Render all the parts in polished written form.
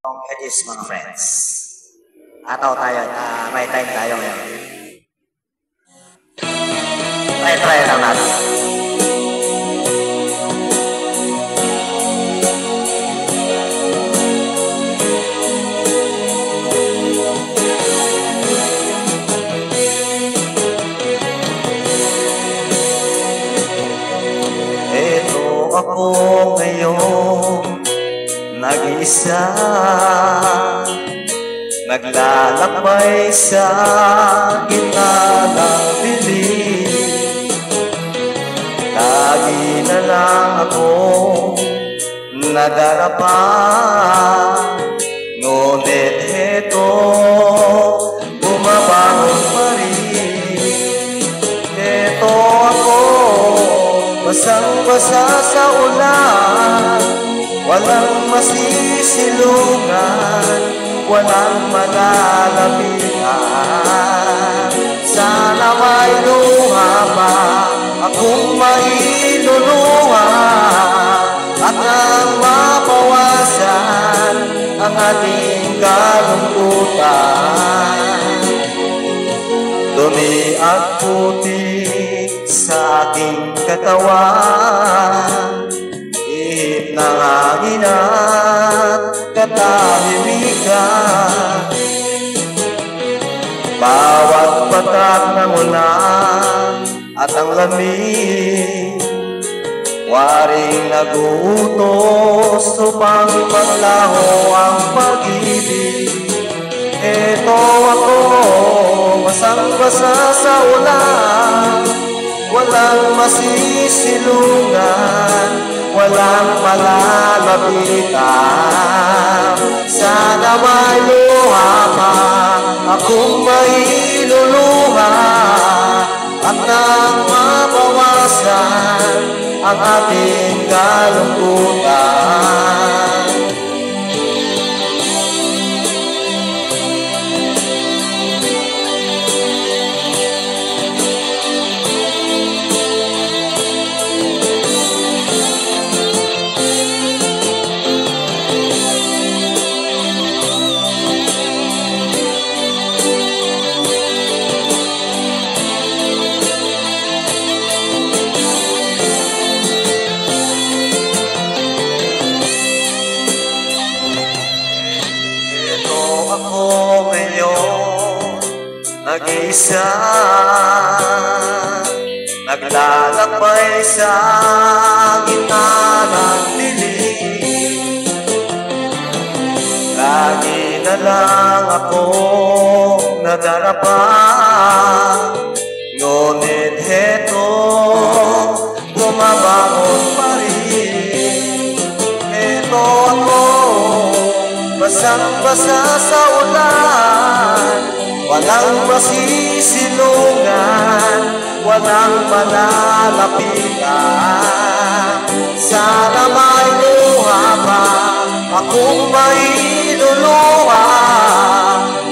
It is mga friends. Ataw tayo, may time tayo ngayon. Try lang natin. Ito ako ngayon, nag-iisa, naglalakbay sa gitna ng dilim. Lagi na lang ako nadarapa, ngunit heto bumabangon pa rin. Heto ako, basang-basa sa ulan, walang masisilungan, walang malalapitan. Sana may luha pa akong mailuluha, at nang mabawasan ang ating kalungkutan. Dumi at puti sa aking katawan, ihip ng hangin at katahimikan. Bawat patak ng ulan at ang lamig, waring naguutos upang maglaho ang pag-ibig. Ito ako, basang-basa sa ulan, walang masisilungan, walang malalapitan. Sana may luha pa akong mailuluha, at nang mabawasan ang ating kalungkutan. Ako ngayon, nag-iisa, naglalakbay sa gitna ng dilim. Lagi na lang ako nadarapa, ngunit heto bumabangon pa rin. Heto ako, basang-basa sa ulan, walang masisilungan, walang malalapitan. Sana may luha pa akong mailuluha,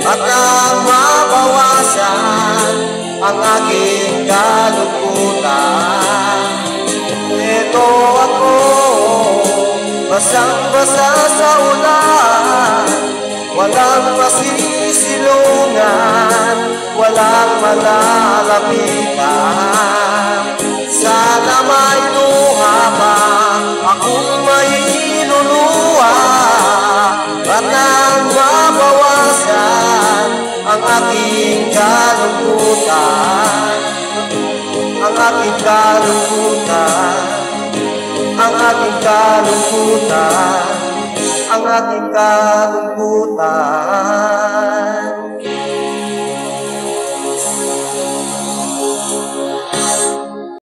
at nang mabawasan ang aking kalungkutan. Ito ako, basang-basa sa ulan, walang masisilungan, walang malalapitan. Sana may luha pa akong mailuluha, at nang mabawasan ang aking kalungkutan. Ang aking kalungkutan, ang aking kalungkutan, ang aking kalungkutan.